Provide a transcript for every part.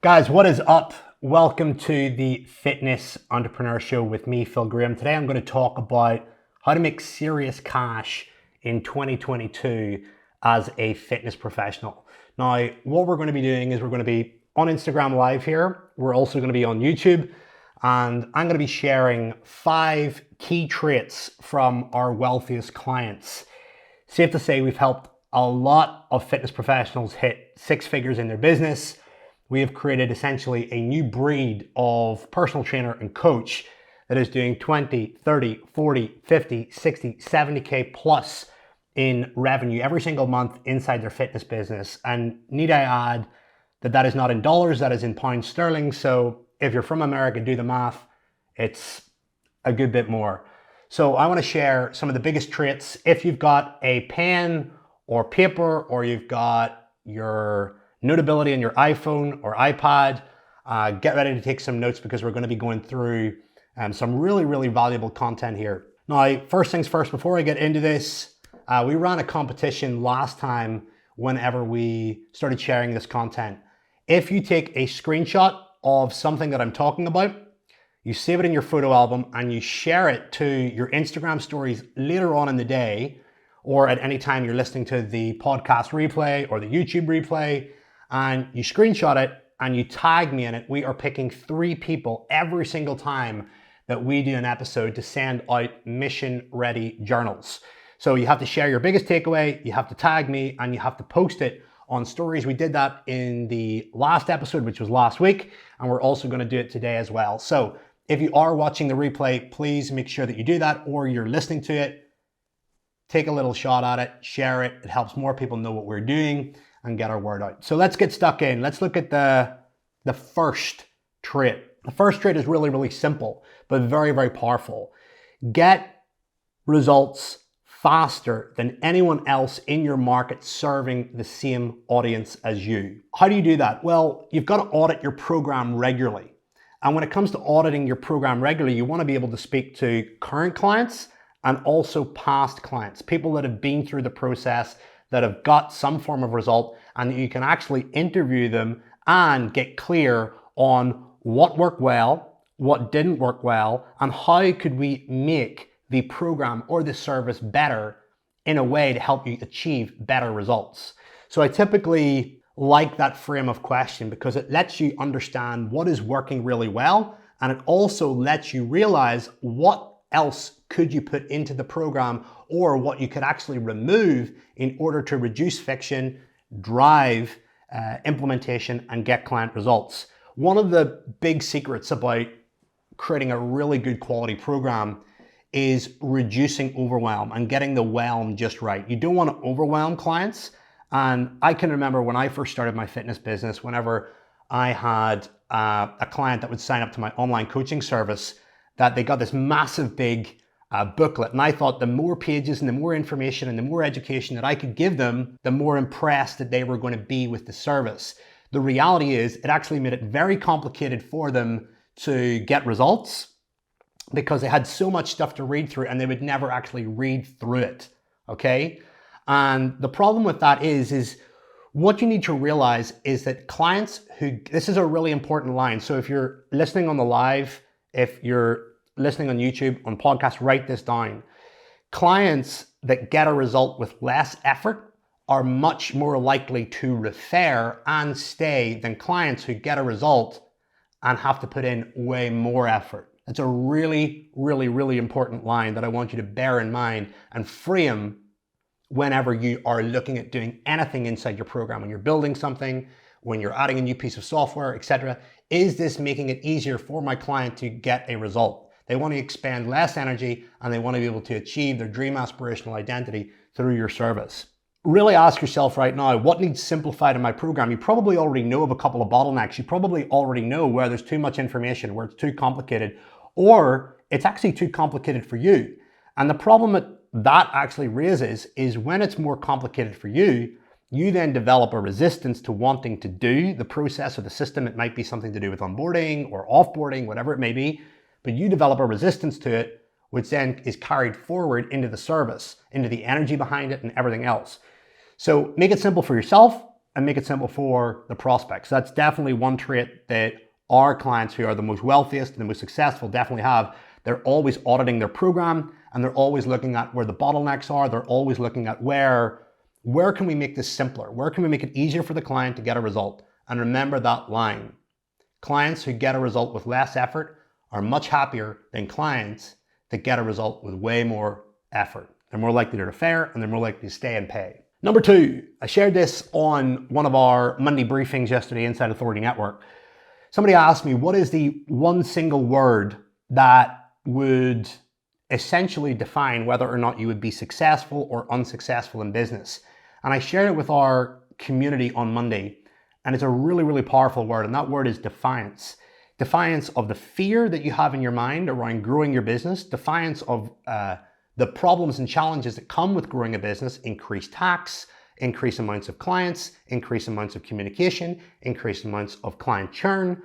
Guys, what is up? Welcome to the Fitness Entrepreneur Show with me, Phil Graham. Today I'm going to talk about how to make serious cash in 2022 as a fitness professional. Now, what we're going to be doing is we're going to be on Instagram Live here. We're also going to be on YouTube, and I'm going to be sharing 5 key traits from our wealthiest clients. Safe to say we've helped a lot of fitness professionals hit 6 figures in their business. We have created essentially a new breed of personal trainer and coach that is doing 20, 30, 40, 50, 60, 70K plus in revenue every single month inside their fitness business. And need I add that that is not in dollars, that is in pounds sterling. So if you're from America, do the math, it's a good bit more. So I want to share some of the biggest traits. If you've got a pen or paper, or you've got your Notability on your iPhone or iPad, get ready to take some notes because we're going to be going through some really valuable content here. Now, first things first, before I get into this, we ran a competition last time whenever we started sharing this content. If you take a screenshot of something that I'm talking about, you save it in your photo album and you share it to your Instagram stories later on in the day, or at any time you're listening to the podcast replay or the YouTube replay, and you screenshot it and you tag me in it, we are picking 3 people every single time that we do an episode to send out mission-ready journals. So you have to share your biggest takeaway, you have to tag me, and you have to post it on stories. We did that in the last episode, which was last week, and we're also going to do it today as well. So if you are watching the replay, please make sure that you do that, or you're listening to it, take a little shot at it, share it. It helps more people know what we're doing and get our word out. So let's get stuck in. Let's look at the first trait. The first trait is really simple, but very powerful. Get results faster than anyone else in your market serving the same audience as you. How do you do that? Well, you've got to audit your program regularly. And when it comes to auditing your program regularly, you want to be able to speak to current clients and also past clients, people that have been through the process, that have got some form of result, and that you can actually interview them and get clear on what worked well, what didn't work well, and how could we make the program or the service better in a way to help you achieve better results. So I typically like that frame of question because it lets you understand what is working really well, and it also lets you realize what else could you put into the program, or what you could actually remove in order to reduce friction, drive implementation, and get client results. One of the big secrets about creating a really good quality program is reducing overwhelm and getting the whelm just right. You don't want to overwhelm clients. And I can remember when I first started my fitness business, whenever I had a client that would sign up to my online coaching service, that they got this massive big booklet. And I thought the more pages and the more information and the more education that I could give them, the more impressed that they were going to be with the service. The reality is it actually made it very complicated for them to get results because they had so much stuff to read through and they would never actually read through it, okay? And the problem with that is what you need to realize is that clients who, this is a really important line. So if you're listening on the live, if you're listening on YouTube, on podcasts, write this down. Clients that get a result with less effort are much more likely to refer and stay than clients who get a result and have to put in way more effort. That's a really important line that I want you to bear in mind and frame whenever you are looking at doing anything inside your program. When you're building something, when you're adding a new piece of software, etc. Is this making it easier for my client to get a result? They want to expend less energy and they want to be able to achieve their dream aspirational identity through your service. Really ask yourself right now, what needs simplified in my program? You probably already know of a couple of bottlenecks. You probably already know where there's too much information, where it's too complicated, or it's actually too complicated for you. And the problem that actually raises is when it's more complicated for you, you then develop a resistance to wanting to do the process or the system. It might be something to do with onboarding or offboarding, whatever it may be. But you develop a resistance to it, which then is carried forward into the service, into the energy behind it and everything else. So make it simple for yourself, and make it simple for the prospects. That's definitely one trait that our clients who are the most wealthiest and the most successful definitely have. They're always auditing their program, and they're always looking at where the bottlenecks are. They're always looking at where can we make this simpler? Where can we make it easier for the client to get a result? And remember that line. Clients who get a result with less effort are much happier than clients that get a result with way more effort. They're more likely to refer, and they're more likely to stay and pay. Number two, I shared this on one of our Monday briefings yesterday inside Authority Network. Somebody asked me, what is the one single word that would essentially define whether or not you would be successful or unsuccessful in business? And I shared it with our community on Monday, and it's a really, really powerful word, and that word is defiance. Defiance of the fear that you have in your mind around growing your business, defiance of the problems and challenges that come with growing a business, increased tax, increased amounts of clients, increased amounts of communication, increased amounts of client churn,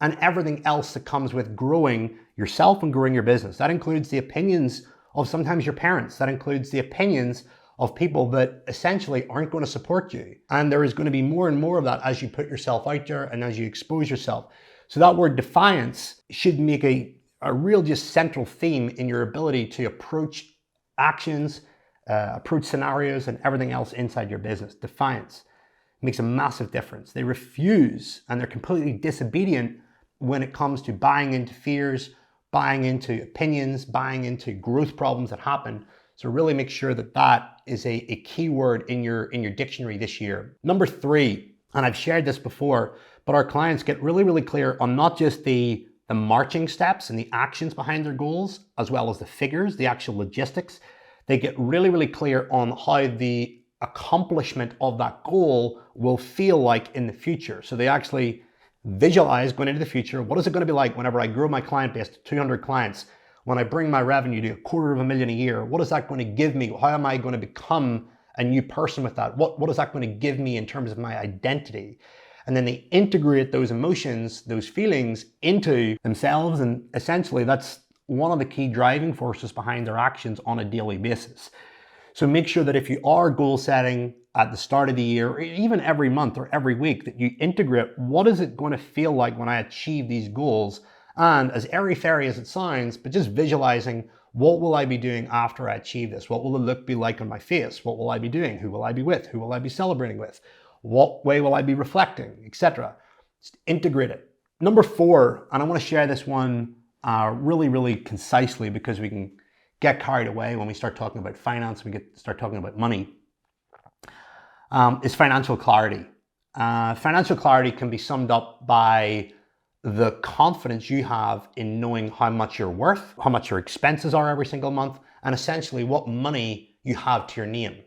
and everything else that comes with growing yourself and growing your business. That includes the opinions of sometimes your parents. That includes the opinions of people that essentially aren't going to support you. And there is going to be more and more of that as you put yourself out there and as you expose yourself. So that word defiance should make a real just central theme in your ability to approach actions, approach scenarios and everything else inside your business. Defiance makes a massive difference. They refuse and they're completely disobedient when it comes to buying into fears, buying into opinions, buying into growth problems that happen. So really make sure that that is a key word in your dictionary this year. Number three, and I've shared this before, but our clients get really, really clear on not just the marching steps and the actions behind their goals, as well as the figures, the actual logistics. They get really, really clear on how the accomplishment of that goal will feel like in the future. So they actually visualize going into the future. What is it going to be like whenever I grow my client base to 200 clients? When I bring my revenue to $250,000 a year, what is that going to give me? How am I going to become a new person with that? What is that going to give me in terms of my identity? And then they integrate those emotions, those feelings into themselves. And essentially that's one of the key driving forces behind their actions on a daily basis. So make sure that if you are goal setting at the start of the year, or even every month or every week, that you integrate what is it going to feel like when I achieve these goals. And as airy-fairy as it sounds, but just visualizing what will I be doing after I achieve this? What will the look be like on my face? What will I be doing? Who will I be with? Who will I be celebrating with? What way will I be reflecting, etc.? Just integrate it. Number four, and I want to share this one really, really concisely because we can get carried away when we start talking about finance, start talking about money, is financial clarity. Financial clarity can be summed up by the confidence you have in knowing how much you're worth, how much your expenses are every single month, and essentially what money you have to your name,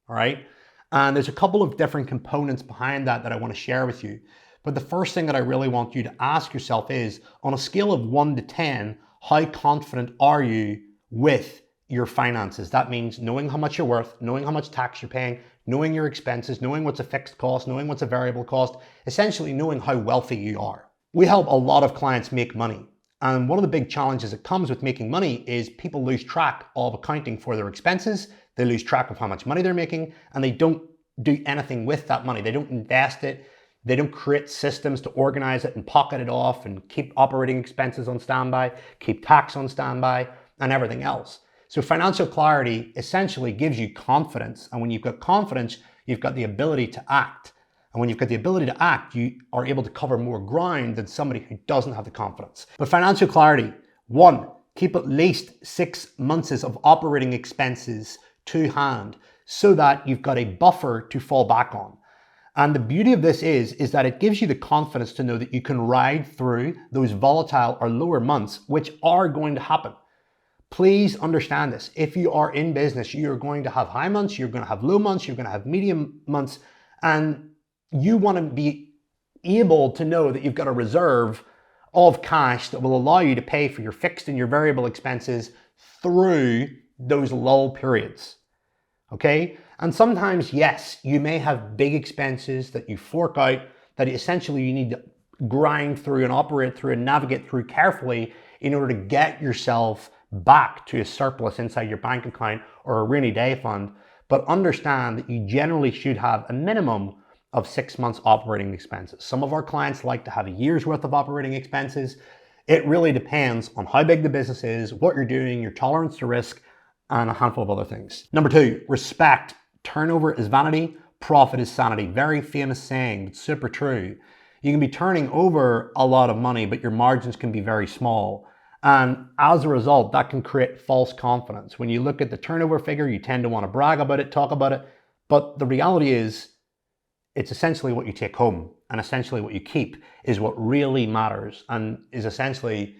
all right? And there's a couple of different components behind that I want to share with you. But the first thing that I really want you to ask yourself is, on a scale of 1 to 10, how confident are you with your finances? That means knowing how much you're worth, knowing how much tax you're paying, knowing your expenses, knowing what's a fixed cost, knowing what's a variable cost, essentially knowing how wealthy you are. We help a lot of clients make money. And one of the big challenges that comes with making money is people lose track of accounting for their expenses. They lose track of how much money they're making, and they don't do anything with that money. They don't invest it. They don't create systems to organize it and pocket it off and keep operating expenses on standby, keep tax on standby, and everything else. So financial clarity essentially gives you confidence. And when you've got confidence, you've got the ability to act. And when you've got the ability to act, you are able to cover more ground than somebody who doesn't have the confidence. But financial clarity, 1, keep at least 6 months of operating expenses to hand so that you've got a buffer to fall back on. And the beauty of this is that it gives you the confidence to know that you can ride through those volatile or lower months, which are going to happen. Please understand this. If you are in business, you're going to have high months, you're going to have low months, you're going to have medium months, and you want to be able to know that you've got a reserve of cash that will allow you to pay for your fixed and your variable expenses through those lull periods. Okay? And sometimes, yes, you may have big expenses that you fork out that essentially you need to grind through and operate through and navigate through carefully in order to get yourself back to a surplus inside your bank account or a rainy day fund. But understand that you generally should have a minimum of 6 months operating expenses. Some of our clients like to have a year's worth of operating expenses. It really depends on how big the business is, what you're doing, your tolerance to risk, and a handful of other things. Number 2, respect. Turnover is vanity, profit is sanity. Very famous saying, but super true. You can be turning over a lot of money, but your margins can be very small. And as a result, that can create false confidence. When you look at the turnover figure, you tend to want to brag about it, talk about it. But the reality is, it's essentially what you take home, and essentially what you keep is what really matters and is essentially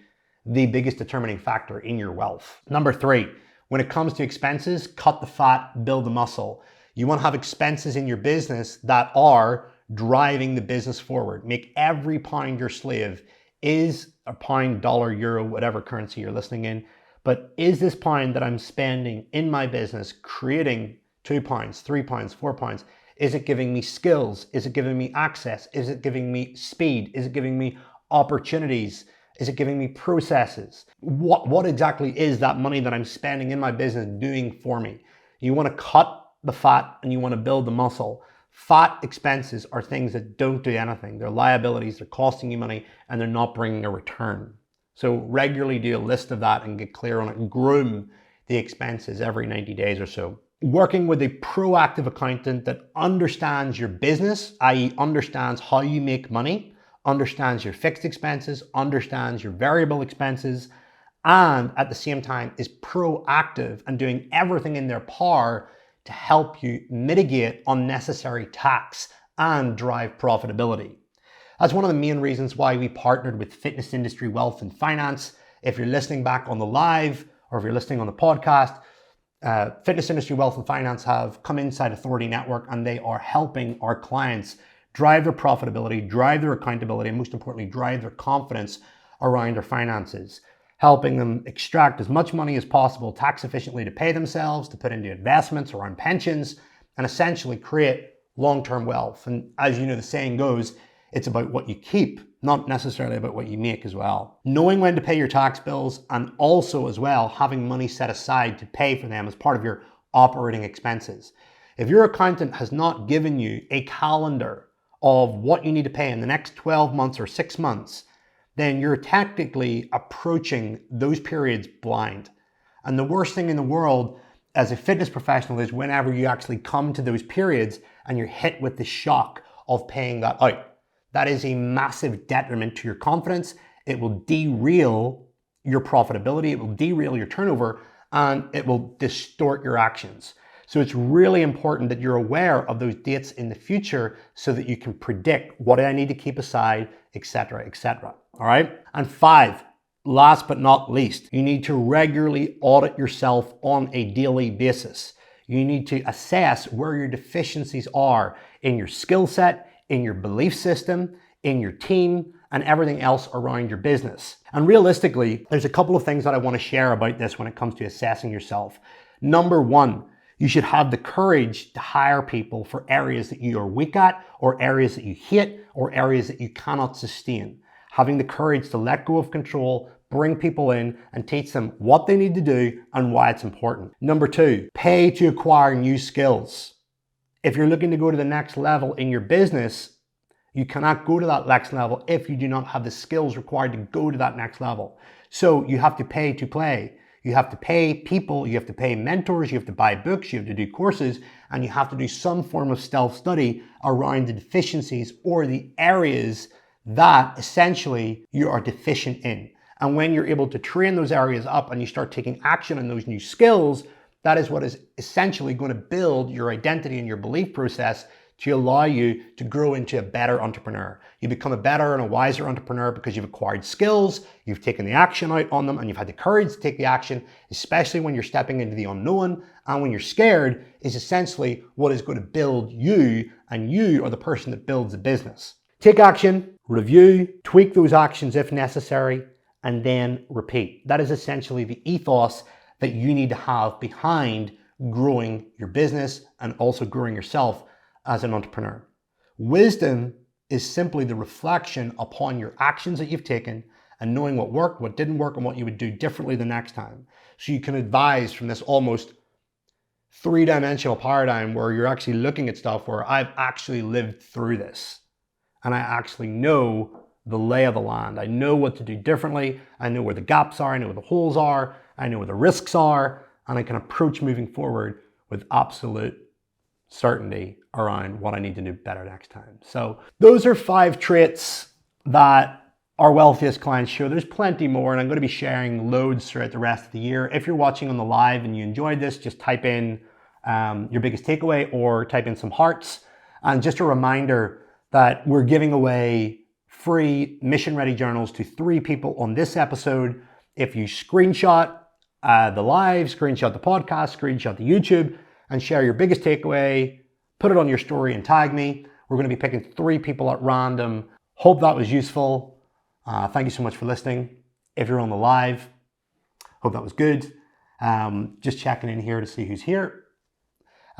the biggest determining factor in your wealth. Number 3, when it comes to expenses, cut the fat, build the muscle. You want to have expenses in your business that are driving the business forward. Make every pound your slave. Is a pound, dollar, euro, whatever currency you're listening in, but is this pound that I'm spending in my business creating 2 pounds, 3 pounds, 4 pounds? Is it giving me skills? Is it giving me access? Is it giving me speed? Is it giving me opportunities? Is it giving me processes? What exactly is that money that I'm spending in my business doing for me? You want to cut the fat and you want to build the muscle. Fat expenses are things that don't do anything. They're liabilities, they're costing you money, and they're not bringing a return. So regularly do a list of that and get clear on it and groom the expenses every 90 days or so. Working with a proactive accountant that understands your business, i.e. understands how you make money, understands your fixed expenses, understands your variable expenses, and at the same time is proactive and doing everything in their power to help you mitigate unnecessary tax and drive profitability. That's one of the main reasons why we partnered with Fitness Industry Wealth and Finance. If you're listening back on the live or if you're listening on the podcast, Fitness Industry Wealth and Finance have come inside Authority Network and they are helping our clients drive their profitability, drive their accountability, and most importantly, drive their confidence around their finances, helping them extract as much money as possible tax efficiently to pay themselves, to put into investments around pensions, and essentially create long-term wealth. And as you know, the saying goes, it's about what you keep, not necessarily about what you make as well. Knowing when to pay your tax bills and also as well having money set aside to pay for them as part of your operating expenses. If your accountant has not given you a calendar of what you need to pay in the next 12 months or 6 months, then you're technically approaching those periods blind. And the worst thing in the world as a fitness professional is whenever you actually come to those periods and you're hit with the shock of paying that out. That is a massive detriment to your confidence. It will derail your profitability, it will derail your turnover, and it will distort your actions. So it's really important that you're aware of those dates in the future so that you can predict what I need to keep aside, etc., etc. All right? And 5, last but not least, you need to regularly audit yourself on a daily basis. You need to assess where your deficiencies are in your skill set, in your belief system, in your team, and everything else around your business. And realistically, there's a couple of things that I want to share about this when it comes to assessing yourself. Number 1, you should have the courage to hire people for areas that you are weak at, or areas that you hate, or areas that you cannot sustain. Having the courage to let go of control, bring people in and teach them what they need to do and why it's important. Number 2, pay to acquire new skills. If you're looking to go to the next level in your business, you cannot go to that next level if you do not have the skills required to go to that next level. So you have to pay to play. You have to pay people, you have to pay mentors, you have to buy books, you have to do courses, and you have to do some form of self-study around the deficiencies or the areas that essentially you are deficient in. And when you're able to train those areas up and you start taking action on those new skills, that is what is essentially going to build your identity and your belief process to allow you to grow into a better entrepreneur. You become a better and a wiser entrepreneur because you've acquired skills, you've taken the action out on them, and you've had the courage to take the action, especially when you're stepping into the unknown and when you're scared, is essentially what is going to build you, and you are the person that builds the business. Take action, review, tweak those actions if necessary, and then repeat. That is essentially the ethos that you need to have behind growing your business and also growing yourself as an entrepreneur. Wisdom is simply the reflection upon your actions that you've taken and knowing what worked, what didn't work, and what you would do differently the next time. So you can advise from this almost three-dimensional paradigm where you're actually looking at stuff where I've actually lived through this and I actually know the lay of the land. I know what to do differently. I know where the gaps are. I know where the holes are. I know where the risks are. And I can approach moving forward with absolute certainty around what I need to do better next time. So those are 5 traits that our wealthiest clients show. There's plenty more, and I'm going to be sharing loads throughout the rest of the year. If you're watching on the live and you enjoyed this, just type in your biggest takeaway or type in some hearts. And just a reminder that we're giving away free mission ready journals to 3 people on this episode. If you screenshot the live, screenshot the podcast, screenshot the YouTube, and share your biggest takeaway, put it on your story and tag me. We're going to be picking 3 people at random. Hope that was useful. Thank you so much for listening. If you're on the live, hope that was good. Just checking in here to see who's here.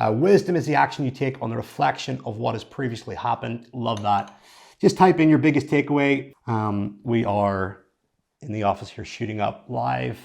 Wisdom is the action you take on the reflection of what has previously happened. Love that. Just type in your biggest takeaway. We are in the office here shooting up live.